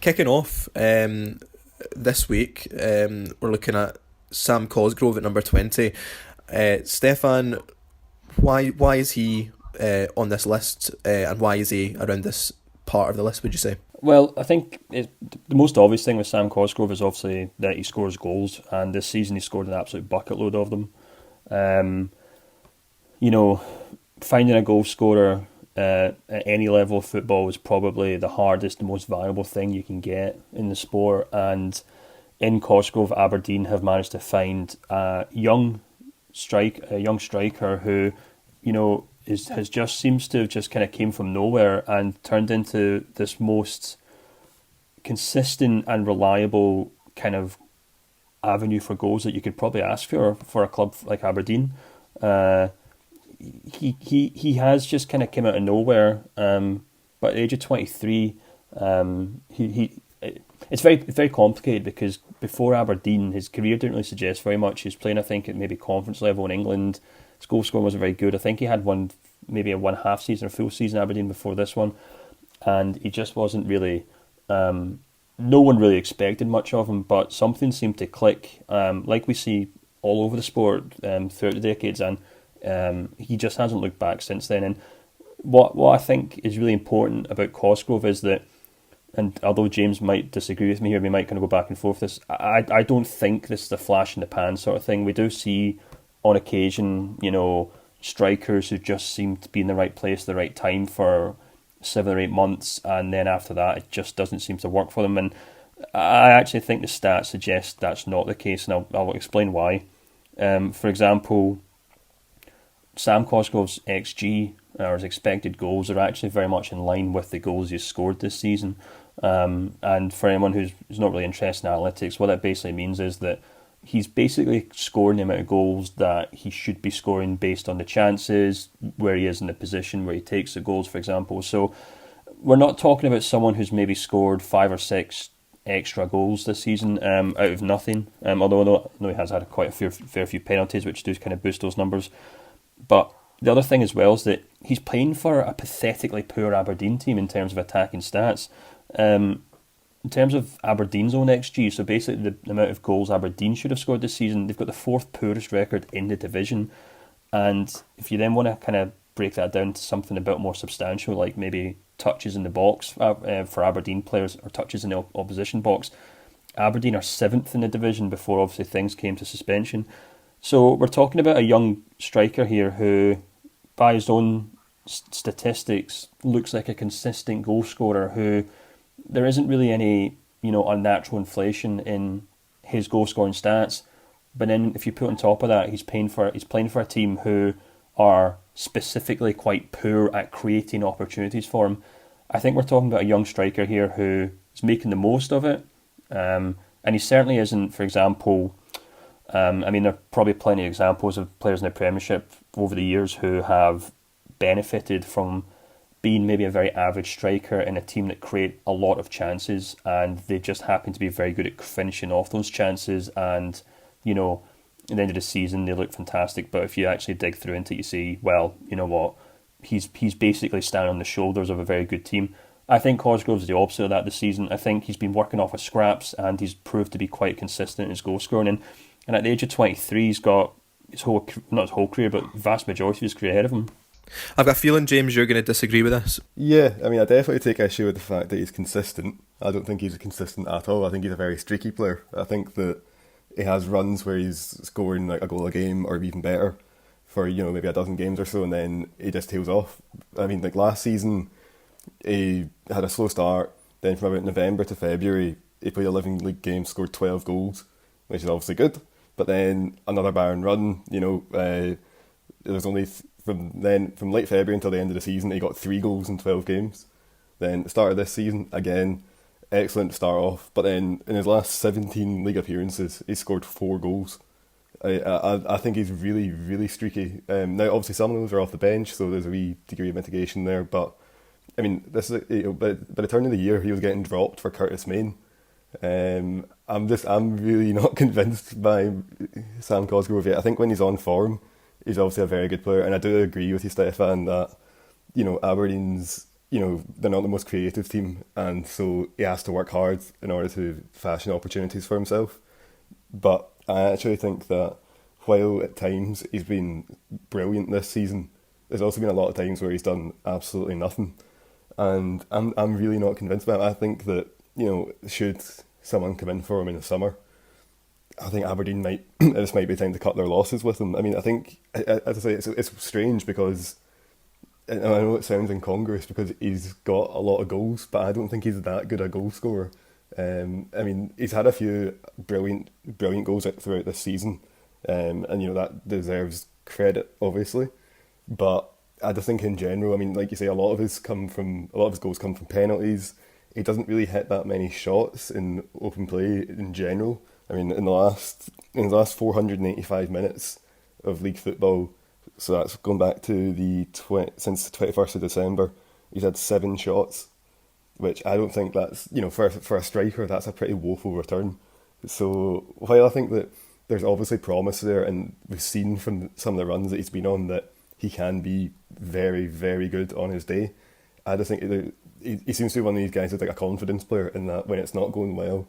Kicking off this week, we're looking at Sam Cosgrove at number 20. Stefan, why is he on this list, and why is he around this part of the list, would you say? Well, I think the most obvious thing with Sam Cosgrove is obviously that he scores goals, and this season he scored an absolute bucket load of them. Finding a goal scorer at any level of football is probably the hardest, the most valuable thing you can get in the sport, and in Cosgrove, Aberdeen have managed to find a young striker who, has just seems to have just kind of came from nowhere and turned into this most consistent and reliable kind of avenue for goals that you could probably ask for a club like Aberdeen. He has just kind of come out of nowhere, but at the age of 23, it's very complicated because before Aberdeen, his career didn't really suggest very much. He was playing, I think, at maybe conference level in England. His goal scoring wasn't very good. I think he had maybe a one half season or full season at Aberdeen before this one, and he just wasn't really. No one really expected much of him, but something seemed to click, like we see all over the sport throughout the decades, and he just hasn't looked back since then. And what I think is really important about Cosgrove is that, and although James might disagree with me here, we might kind of go back and forth this, I don't think this is a flash in the pan sort of thing. We do see on occasion, strikers who just seem to be in the right place at the right time for 7 or 8 months, and then after that it just doesn't seem to work for them. And I actually think the stats suggest that's not the case, and I'll explain why. For example, Sam Cosgrove's XG, or his expected goals, are actually very much in line with the goals he's scored this season. And for anyone who's not really interested in analytics, what that basically means is that he's basically scoring the amount of goals that he should be scoring based on the chances, where he is in the position where he takes the goals, for example. So we're not talking about someone who's maybe scored 5 or 6 extra goals this season out of nothing. Although I know he has had quite a fair few penalties, which do kind of boost those numbers. But the other thing as well is that he's playing for a pathetically poor Aberdeen team in terms of attacking stats. In terms of Aberdeen's own XG, so basically the amount of goals Aberdeen should have scored this season, they've got the 4th poorest record in the division. And if you then want to kind of break that down to something a bit more substantial, like maybe touches in the box for Aberdeen players, or touches in the opposition box, Aberdeen are 7th in the division before obviously things came to suspension. So we're talking about a young striker here who, by his own statistics, looks like a consistent goal scorer who there isn't really any, unnatural inflation in his goal scoring stats. But then if you put on top of that, he's playing for a team who are specifically quite poor at creating opportunities for him. I think we're talking about a young striker here who is making the most of it. And he certainly isn't, for example, there are probably plenty of examples of players in the Premiership over the years who have benefited from being maybe a very average striker in a team that create a lot of chances, and they just happen to be very good at finishing off those chances, and at the end of the season they look fantastic. But if you actually dig through into it, you see, well, you know what, he's basically standing on the shoulders of a very good team. I think Cosgrove's the opposite of that this season. I think he's been working off of scraps, and he's proved to be quite consistent in his goal scoring, and at the age of 23 he's got not his whole career, but vast majority of his career ahead of him. I've got a feeling, James, you're going to disagree with this. Yeah, I definitely take issue with the fact that he's consistent. I don't think he's consistent at all. I think he's a very streaky player. I think that he has runs where he's scoring like a goal a game or even better for maybe a dozen games or so, and then he just tails off. Like last season, he had a slow start. Then from about November to February, he played 11 league games, scored 12 goals, which is obviously good. But then another barren run. It was only from late February until the end of the season, he got 3 goals in 12 games. Then at the start of this season, again, excellent start off. But then in his last 17 league appearances, he scored 4 goals. I think he's really, really streaky. Now, obviously, some of those are off the bench, so there's a wee degree of mitigation there. But this is by the turn of the year, he was getting dropped for Curtis Main. I'm really not convinced by Sam Cosgrove yet. I think when he's on form, he's obviously a very good player, and I do agree with you, Stefan, that Aberdeen's they're not the most creative team, and so he has to work hard in order to fashion opportunities for himself. But I actually think that while at times he's been brilliant this season, there's also been a lot of times where he's done absolutely nothing. And I'm really not convinced by it. I think that, should someone come in for him in the summer, I think Aberdeen this might be time to cut their losses with him. I mean, I think, as I say, it's strange because, and I know it sounds incongruous because he's got a lot of goals, but I don't think he's that good a goal scorer. I mean, he's had a few brilliant goals throughout this season, and that deserves credit, obviously. But I just think in general, I mean, like you say, a lot of his goals come from penalties. He doesn't really hit that many shots in open play in general. I mean, in the last 485 minutes of league football, so that's going back to since the 21st of December, he's had 7 shots, which I don't think that's, for a striker, that's a pretty woeful return. So while I think that there's obviously promise there, and we've seen from some of the runs that he's been on that he can be very, very good on his day, I just think he seems to be one of these guys who's like a confidence player in that when it's not going well,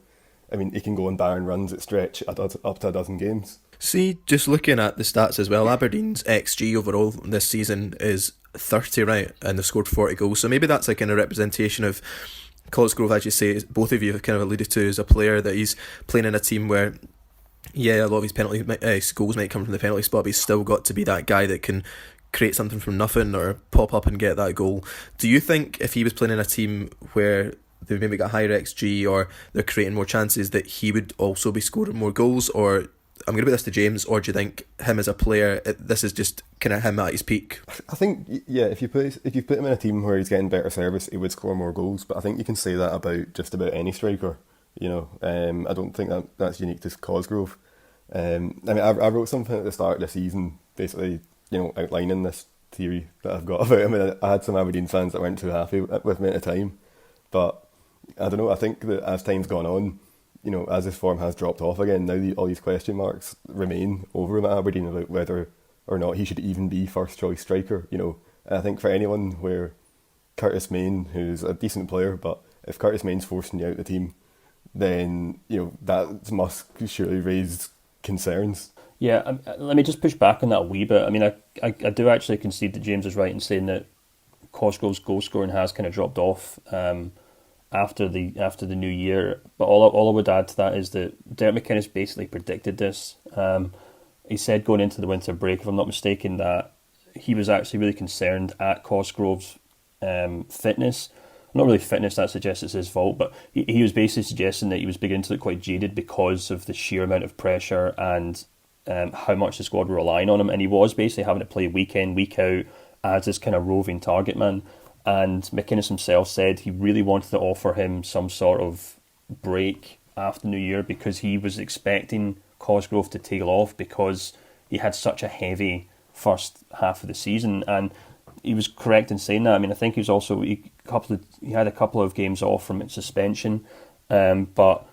I mean, he can go on barren runs at stretch up to a dozen games. See, just looking at the stats as well, Aberdeen's XG overall this season is 30, right? And they've scored 40 goals. So maybe that's a kind of representation of Cosgrove, as you say, both of you have kind of alluded to, as a player that he's playing in a team where, yeah, a lot of his goals might come from the penalty spot, but he's still got to be that guy that can create something from nothing or pop up and get that goal. Do you think if he was playing in a team where they've maybe got higher XG or they're creating more chances, that he would also be scoring more goals? Or, I'm going to put this to James, or do you think him as a player, this is just kind of him at his peak? I think, yeah, if you put him in a team where he's getting better service, he would score more goals. But I think you can say that about just about any striker. I don't think that's unique to Cosgrove. I mean, I wrote something at the start of the season, basically, outlining this theory that I've got about him. I mean, I had some Aberdeen fans that weren't too happy with me at the time, but I don't know. I think that as time's gone on, as his form has dropped off again, now all these question marks remain over him at Aberdeen about whether or not he should even be first choice striker. And I think for anyone where Curtis Main, who's a decent player, but if Curtis Main's forcing you out of the team, then that must surely raise concerns. Yeah, let me just push back on that a wee bit. I mean, I do actually concede that James is right in saying that Cosgrove's goal scoring has kind of dropped off after the new year. But all I would add to that is that Derek McInnes basically predicted this. He said going into the winter break, if I'm not mistaken, that he was actually really concerned at Cosgrove's fitness. Not really fitness, that suggests it's his fault, but he was basically suggesting that he was beginning to look quite jaded because of the sheer amount of pressure and how much the squad were relying on him. And he was basically having to play week in, week out as this kind of roving target man. And McInnes himself said he really wanted to offer him some sort of break after New Year because he was expecting Cosgrove to tail off because he had such a heavy first half of the season. And he was correct in saying that. I mean, I think he was also he had a couple of games off from suspension, but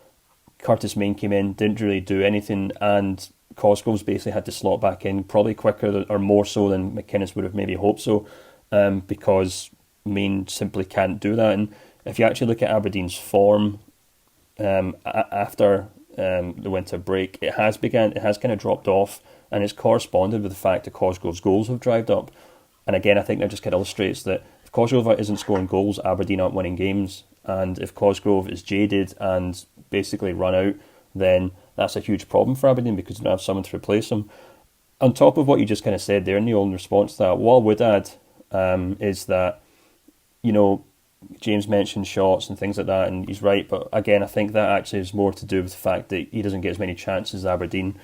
Curtis Main came in, didn't really do anything, and Cosgrove's basically had to slot back in probably quicker or more so than McInnes would have maybe hoped so, because Main simply can't do that. And if you actually look at Aberdeen's form after the winter break, it has kind of dropped off, and it's corresponded with the fact that Cosgrove's goals have dried up. And again, I think that just kind of illustrates that if Cosgrove isn't scoring goals, Aberdeen aren't winning games. And if Cosgrove is jaded and basically run out, then that's a huge problem for Aberdeen because they don't have someone to replace him. On top of what you just kind of said there, Neil, in response to that, what I would add is that, James mentioned shots and things like that, and he's right. But again, I think that actually is more to do with the fact that he doesn't get as many chances at Aberdeen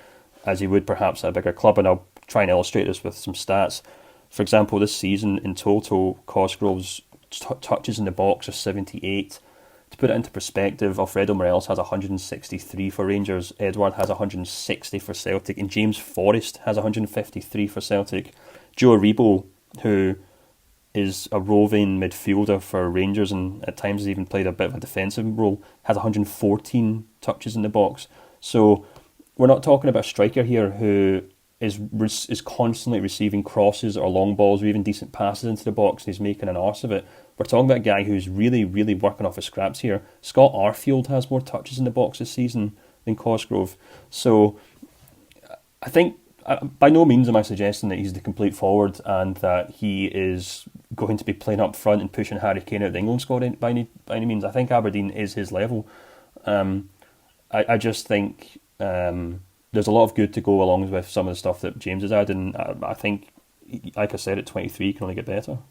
as he would perhaps at a bigger club. And I'll try and illustrate this with some stats. For example, this season in total, Cosgrove's touches in the box are 78. To put it into perspective, Alfredo Morelos has 163 for Rangers, Edward has 160 for Celtic, and James Forrest has 153 for Celtic. Joe Aribo, who is a roving midfielder for Rangers and at times has even played a bit of a defensive role, has 114 touches in the box. So we're not talking about a striker here who is constantly receiving crosses or long balls or even decent passes into the box and he's making an arse of it. we're talking about a guy who's really, really working off his scraps here. Scott Arfield has more touches in the box this season than Cosgrove. So I think, by no means am I suggesting that he's the complete forward and that he is going to be playing up front and pushing Harry Kane out of the England squad by any means. I think Aberdeen is his level. I just think there's a lot of good to go along with some of the stuff that James has had, and I think, like I said, at 23, he can only get better.